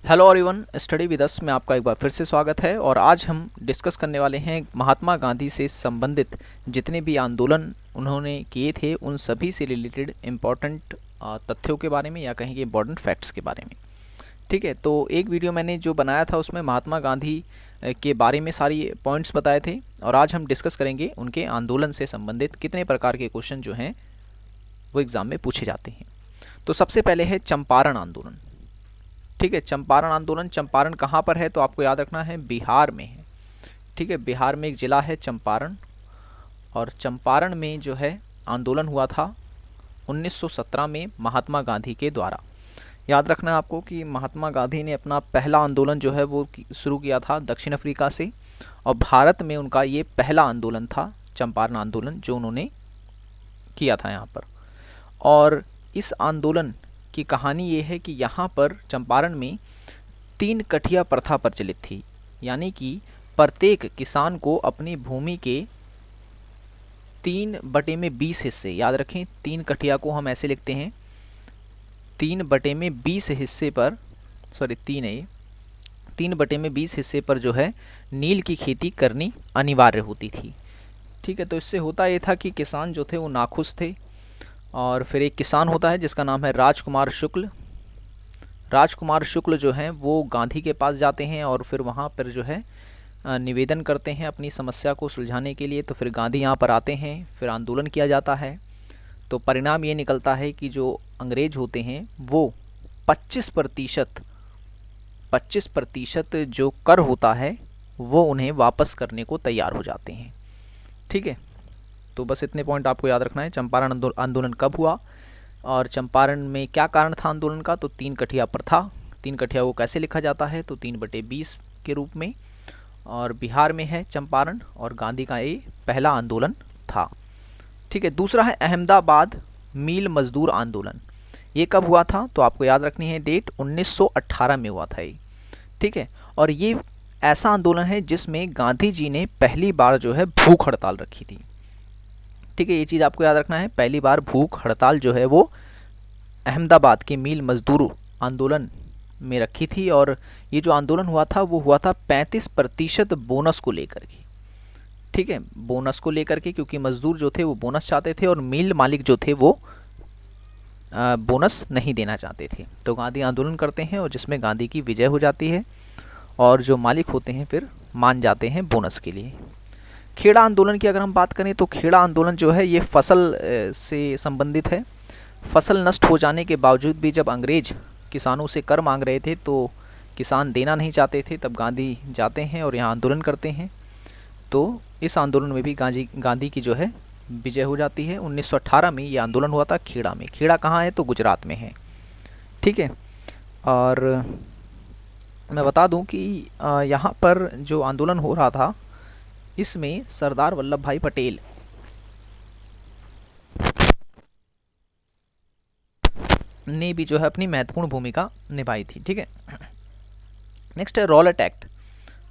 Hello everyone, study with us में आपका एक बार फिर से स्वागत है। और आज हम डिस्कस करने वाले हैं महात्मा गांधी से संबंधित जितने भी आंदोलन उन्होंने किए थे उन सभी से रिलेटेड इम्पॉर्टेंट तथ्यों के बारे में या कहें कि इम्पॉर्टेंट फैक्ट्स के बारे में। ठीक है, तो एक वीडियो मैंने जो बनाया था उसमें महात्मा गांधी के बारे में सारी पॉइंट्स बताए थे, और आज हम डिस्कस करेंगे उनके आंदोलन से संबंधित कितने प्रकार के क्वेश्चन जो हैं वो एग्ज़ाम में पूछे जाते हैं। तो सबसे पहले है चंपारण आंदोलन। ठीक है, चंपारण आंदोलन, चंपारण कहाँ पर है तो आपको याद रखना है बिहार में है। ठीक है, बिहार में एक ज़िला है चंपारण, और चंपारण में जो है आंदोलन हुआ था 1917 में महात्मा गांधी के द्वारा। याद रखना है आपको कि महात्मा गांधी ने अपना पहला आंदोलन जो है वो शुरू किया था दक्षिण अफ्रीका से, और भारत में उनका ये पहला आंदोलन था चंपारण आंदोलन जो उन्होंने किया था यहाँ पर। और इस आंदोलन की कहानी ये है कि यहाँ पर चंपारण में 3 कठिया प्रथा प्रचलित थी, यानी कि प्रत्येक किसान को अपनी भूमि के 3/20 हिस्से, याद रखें 3 कठिया को हम ऐसे लिखते हैं 3/20 हिस्से पर, सॉरी 3 है ये, 3/20 हिस्से पर जो है नील की खेती करनी अनिवार्य होती थी। ठीक है, तो इससे होता ये था कि किसान जो थे वो नाखुश थे। और फिर एक किसान होता है जिसका नाम है राजकुमार शुक्ल। राजकुमार शुक्ल जो हैं वो गांधी के पास जाते हैं और फिर वहाँ पर जो है निवेदन करते हैं अपनी समस्या को सुलझाने के लिए। तो फिर गांधी यहाँ पर आते हैं, फिर आंदोलन किया जाता है। तो परिणाम ये निकलता है कि जो अंग्रेज होते हैं वो 25% जो कर होता है वो उन्हें वापस करने को तैयार हो जाते हैं। ठीक है, तो बस इतने पॉइंट आपको याद रखना है। चंपारण आंदोलन कब हुआ और चंपारण में क्या कारण था आंदोलन का, तो 3 कठिया प्रथा। 3 कठिया को कैसे लिखा जाता है तो 3/20 के रूप में, और बिहार में है चंपारण, और गांधी का ये पहला आंदोलन था। ठीक है, दूसरा है अहमदाबाद मील मजदूर आंदोलन। ये कब हुआ था तो आपको याद रखनी है डेट, 1918 में हुआ था ये। ठीक है, और ये ऐसा आंदोलन है जिसमें गांधी जी ने पहली बार जो है भूख हड़ताल रखी थी। ठीक है, ये चीज़ आपको याद रखना है, पहली बार भूख हड़ताल जो है वो अहमदाबाद के मील मजदूर आंदोलन में रखी थी। और ये जो आंदोलन हुआ था वो हुआ था 35% बोनस को लेकर के। ठीक है, बोनस को लेकर के, क्योंकि मजदूर जो थे वो बोनस चाहते थे और मिल मालिक जो थे वो बोनस नहीं देना चाहते थे। तो गांधी आंदोलन करते हैं और जिसमें गांधी की विजय हो जाती है, और जो मालिक होते हैं फिर मान जाते हैं बोनस के लिए। खेड़ा आंदोलन की अगर हम बात करें तो खेड़ा आंदोलन जो है ये फसल से संबंधित है। फसल नष्ट हो जाने के बावजूद भी जब अंग्रेज किसानों से कर मांग रहे थे तो किसान देना नहीं चाहते थे, तब गांधी जाते हैं और यहाँ आंदोलन करते हैं। तो इस आंदोलन में भी गांधी की जो है विजय हो जाती है। 1918 में ये आंदोलन हुआ था खेड़ा में। खेड़ा कहाँ है तो गुजरात में है। ठीक है, और मैं बता दूं कि यहाँ पर जो आंदोलन हो रहा था इसमें सरदार वल्लभ भाई पटेल ने भी जो है अपनी महत्वपूर्ण भूमिका निभाई थी। ठीक है, नेक्स्ट है रॉलेट एक्ट।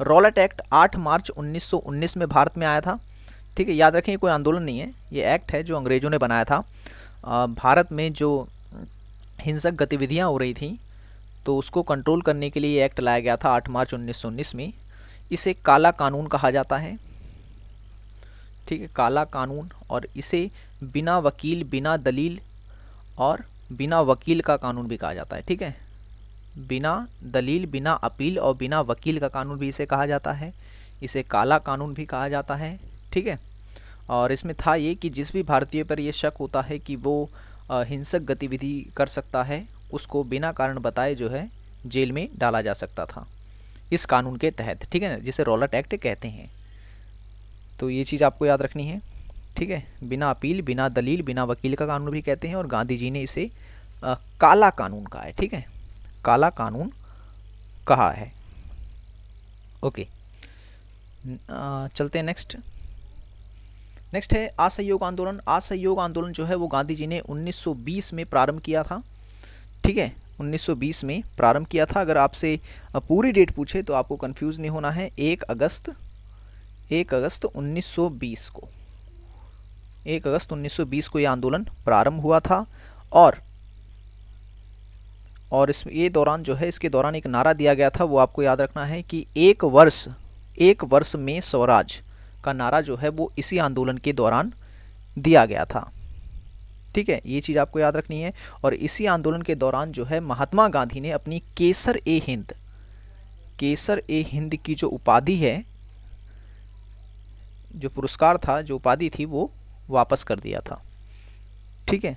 रॉलेट एक्ट 8 मार्च 1919 में भारत में आया था। ठीक है, याद रखें ये कोई आंदोलन नहीं है, ये एक्ट है जो अंग्रेजों ने बनाया था। भारत में जो हिंसक गतिविधियां हो रही थी तो उसको कंट्रोल करने के लिए ये एक्ट लाया गया था 8 मार्च 1919 में। इसे काला कानून कहा जाता है। ठीक है, काला कानून, और इसे बिना वकील, बिना दलील और बिना वकील का कानून भी कहा जाता है। ठीक है, बिना दलील, बिना अपील और बिना वकील का कानून भी इसे कहा जाता है। इसे काला कानून भी कहा जाता है। ठीक है, और इसमें था ये कि जिस भी भारतीय पर यह शक होता है कि वो हिंसक गतिविधि कर सकता है उसको बिना कारण बताए जो है जेल में डाला जा सकता था इस कानून के तहत। ठीक है ना, जिसे रॉलेट एक्ट कहते हैं। तो ये चीज़ आपको याद रखनी है। ठीक है, बिना अपील, बिना दलील, बिना वकील का कानून भी कहते हैं, और गांधी जी ने इसे काला कानून कहा है। ठीक है, काला कानून कहा है। ओके, चलते हैं नेक्स्ट। नेक्स्ट है असहयोग आंदोलन। असहयोग आंदोलन जो है वो गांधी जी ने 1920 में प्रारंभ किया था। ठीक है, 1920 में प्रारंभ किया था। अगर आपसे पूरी डेट पूछे तो आपको कंफ्यूज नहीं होना है। 1 अगस्त 1920 को, 1 अगस्त 1920 को यह आंदोलन प्रारंभ हुआ था, और और इस ये दौरान जो है, इसके दौरान एक नारा दिया गया था, वो आपको याद रखना है कि एक वर्ष में स्वराज का नारा जो है वो इसी आंदोलन के दौरान दिया गया था। ठीक है, ये चीज़ आपको याद रखनी है। और इसी आंदोलन के दौरान जो है महात्मा गांधी ने अपनी केसर ए हिंद की जो उपाधि है, जो पुरस्कार था, जो उपाधि थी, वो वापस कर दिया था। ठीक है,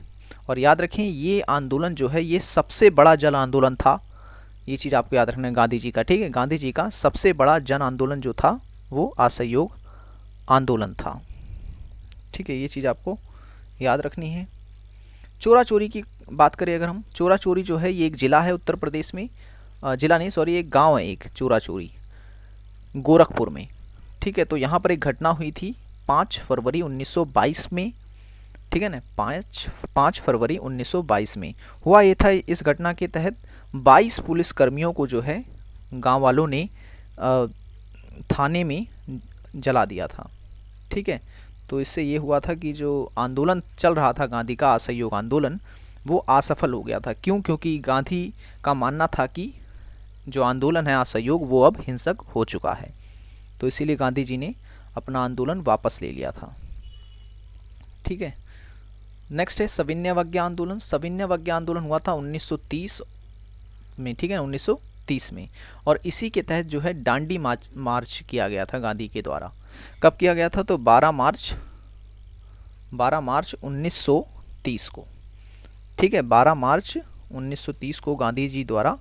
और याद रखें ये आंदोलन जो है ये सबसे बड़ा जन आंदोलन था। ये चीज़ आपको याद रखना है गांधी जी का। ठीक है, गांधी जी का सबसे बड़ा जन आंदोलन जो था वो असहयोग आंदोलन था। ठीक है, ये चीज़ आपको याद रखनी है। चोरा चोरी की बात करें अगर हम, चोरा चोरी जो है ये एक ज़िला है उत्तर प्रदेश में, ज़िला नहीं सॉरी, एक गांव है एक, चोरा चोरी, गोरखपुर में। ठीक है, तो यहाँ पर एक घटना हुई थी 5 फरवरी 1922 में। ठीक है ना, 5 फरवरी 1922 में हुआ ये था। इस घटना के तहत 22 पुलिस कर्मियों को जो है गांव वालों ने थाने में जला दिया था। ठीक है, तो इससे ये हुआ था कि जो आंदोलन चल रहा था गांधी का असहयोग आंदोलन, वो असफल हो गया था। क्यों? क्योंकि गांधी का मानना था कि जो आंदोलन है असहयोग वो अब हिंसक हो चुका है, तो इसीलिए गांधी जी ने अपना आंदोलन वापस ले लिया था। ठीक है, नेक्स्ट है सविनय अवज्ञा आंदोलन। सविनय अवज्ञा आंदोलन हुआ था 1930 में। ठीक है, 1930 में, और इसी के तहत जो है डांडी मार्च किया गया था गांधी के द्वारा। कब किया गया था? तो 12 मार्च 1930 को। ठीक है, 12 मार्च 1930 को गांधी जी द्वारा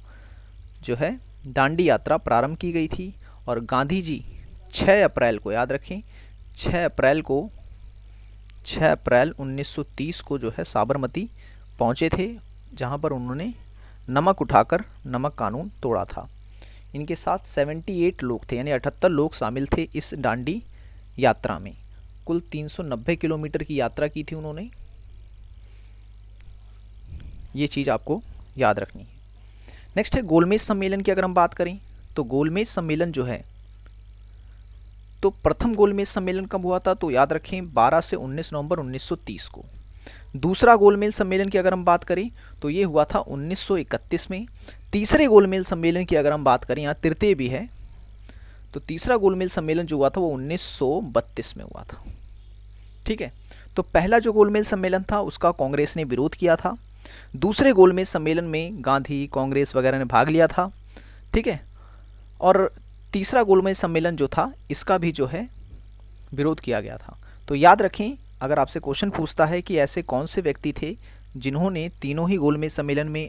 जो है दांडी यात्रा प्रारंभ की गई थी। और गांधी जी 6 अप्रैल को, याद रखें 6 अप्रैल 1930 को जो है साबरमती पहुंचे थे, जहां पर उन्होंने नमक उठाकर नमक कानून तोड़ा था। इनके साथ 78 लोग थे, यानी 78 लोग शामिल थे इस दांडी यात्रा में। कुल 390 किलोमीटर की यात्रा की थी उन्होंने। ये चीज़ आपको याद रखनी है। नेक्स्ट है गोलमेज सम्मेलन की अगर हम बात करें, तो गोलमेज सम्मेलन जो है, तो प्रथम गोलमेज सम्मेलन कब हुआ था? तो याद रखें 12 से 19 नवंबर 1930 को। दूसरा गोलमेज सम्मेलन की अगर हम बात करें तो ये हुआ था 1931 में। तीसरे गोलमेज सम्मेलन की अगर हम बात करें, यहाँ तृतीय भी है, तो तीसरा गोलमेज सम्मेलन जो हुआ था वो 1932 में हुआ था। ठीक है, तो पहला जो गोलमेज सम्मेलन था उसका कांग्रेस ने विरोध किया था। दूसरे गोलमेज सम्मेलन में गांधी, कांग्रेस वगैरह ने भाग लिया था। ठीक है, और तीसरा गोलमेज सम्मेलन जो था इसका भी जो है विरोध किया गया था। तो याद रखें, अगर आपसे क्वेश्चन पूछता है कि ऐसे कौन से व्यक्ति थे जिन्होंने तीनों ही गोलमेज सम्मेलन में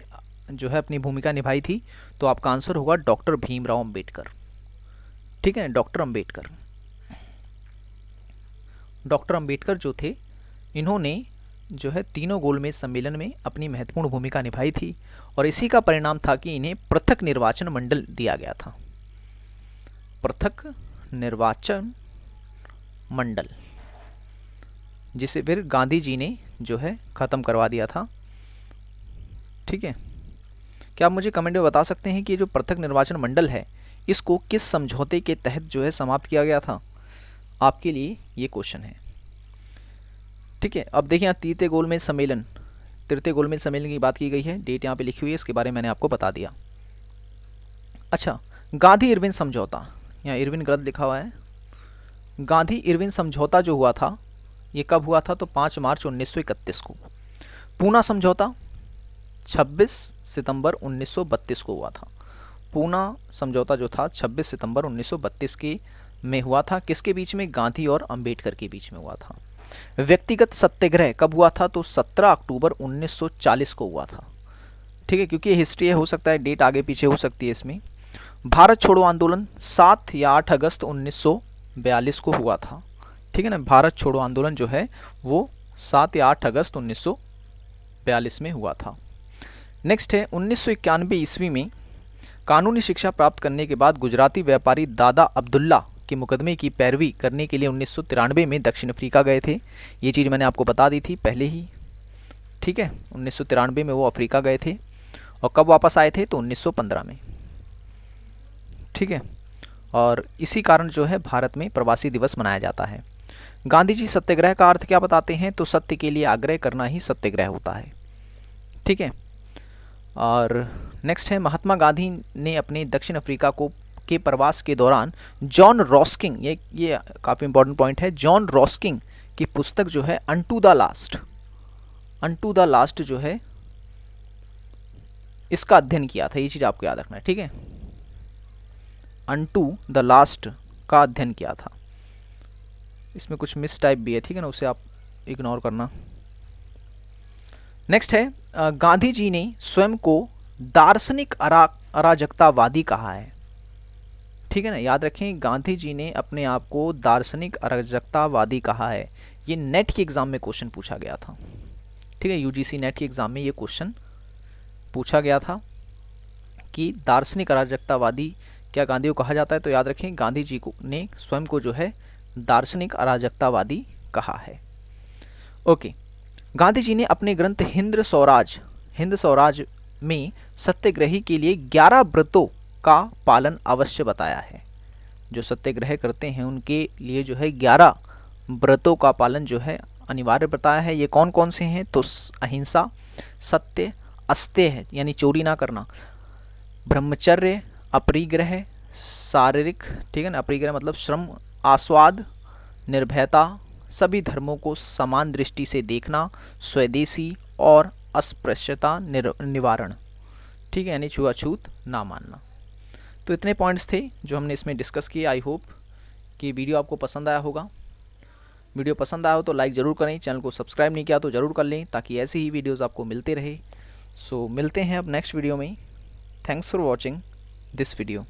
जो है अपनी भूमिका निभाई थी, तो आपका आंसर होगा डॉक्टर भीमराव अंबेडकर। ठीक है, डॉक्टर अंबेडकर जो थे, इन्होंने जो है तीनों गोलमेज सम्मेलन में अपनी महत्वपूर्ण भूमिका निभाई थी, और इसी का परिणाम था कि इन्हें पृथक निर्वाचन मंडल दिया गया था। पृथक निर्वाचन मंडल, जिसे फिर गांधी जी ने जो है ख़त्म करवा दिया था। ठीक है, क्या आप मुझे कमेंट में बता सकते हैं कि जो पृथक निर्वाचन मंडल है इसको किस समझौते के तहत जो है समाप्त किया गया था? आपके लिए ये क्वेश्चन है। ठीक है, अब देखिए यहाँ तृतीय गोलमेज सम्मेलन की बात की गई है, डेट यहाँ पे लिखी हुई है, इसके बारे में मैंने आपको बता दिया। अच्छा, गांधी इरविन समझौता, यहाँ इरविन गलत लिखा हुआ है। गांधी इरविन समझौता जो हुआ था ये कब हुआ था? तो 5 मार्च 1931 को। पूना समझौता 26 सितंबर 1932 को हुआ था। पूना समझौता जो था 26 सितंबर 1932 के में हुआ था। किसके बीच में? गांधी और अंबेडकर के बीच में हुआ था। व्यक्तिगत सत्याग्रह कब हुआ था? तो 17 अक्टूबर 1940 को हुआ था। ठीक है, क्योंकि हिस्ट्री हो सकता है डेट आगे पीछे हो सकती है इसमें। भारत छोड़ो आंदोलन 7 या 8 अगस्त 1942 को हुआ था। ठीक है ना, भारत छोड़ो आंदोलन जो है वो 7 या 8 अगस्त 1942 में हुआ था। नेक्स्ट है 1991 ईस्वी में कानूनी शिक्षा प्राप्त करने के बाद गुजराती व्यापारी दादा अब्दुल्ला के मुकदमे की पैरवी करने के लिए 1993 में दक्षिण अफ्रीका गए थे। ये चीज़ मैंने आपको बता दी थी पहले ही। ठीक है, 1993 में वो अफ्रीका गए थे, और कब वापस आए थे? तो 1915 में। ठीक है, और इसी कारण जो है भारत में प्रवासी दिवस मनाया जाता है। गांधी जी सत्याग्रह का अर्थ क्या बताते हैं? तो सत्य के लिए आग्रह करना ही सत्याग्रह होता है। ठीक है, और नेक्स्ट है, महात्मा गांधी ने अपने दक्षिण अफ्रीका को के प्रवास के दौरान जॉन रॉस्किंग, ये काफ़ी इंपॉर्टेंट पॉइंट है, जॉन रॉस्किंग की पुस्तक जो है अनटू द लास्ट जो है इसका अध्ययन किया था। ये चीज़ आपको याद रखना है, ठीक है। अनटू द लास्ट का अध्ययन किया था। इसमें कुछ मिस टाइप भी है, ठीक है ना, उसे आप इग्नोर करना। नेक्स्ट है, गांधी जी ने स्वयं को दार्शनिक अराजकतावादी कहा है, ठीक है ना, याद रखें, गांधी जी ने अपने आप को दार्शनिक अराजकतावादी कहा है। ये नेट के एग्ज़ाम में क्वेश्चन पूछा गया था, ठीक है, यूजीसी नेट के एग्ज़ाम में ये क्वेश्चन पूछा गया था कि दार्शनिक अराजकतावादी क्या गांधी को कहा जाता है। तो याद रखें, गांधी जी को ने स्वयं को जो है दार्शनिक अराजकतावादी कहा है। ओके, गांधी जी ने अपने ग्रंथ हिंद स्वराज में सत्याग्रही के लिए 11 व्रतों का पालन अवश्य बताया है। जो सत्याग्रह करते हैं उनके लिए जो है 11 व्रतों का पालन जो है अनिवार्य बताया है। ये कौन कौन से हैं? तो अहिंसा, सत्य, अस्तेय यानी चोरी ना करना, ब्रह्मचर्य, अपरिग्रह, शारीरिक, ठीक है ना, अपरिग्रह मतलब श्रम, आस्वाद, निर्भयता, सभी धर्मों को समान दृष्टि से देखना, स्वदेशी और अस्पृश्यता निवारण, ठीक है, यानी छुआछूत ना मानना। तो इतने पॉइंट्स थे जो हमने इसमें डिस्कस किए। आई होप कि वीडियो आपको पसंद आया होगा। वीडियो पसंद आया हो तो लाइक ज़रूर करें, चैनल को सब्सक्राइब नहीं किया तो ज़रूर कर लें ताकि ऐसी ही वीडियोज़ आपको मिलते रहे। सो मिलते हैं अब नेक्स्ट वीडियो में। Thanks for watching this video.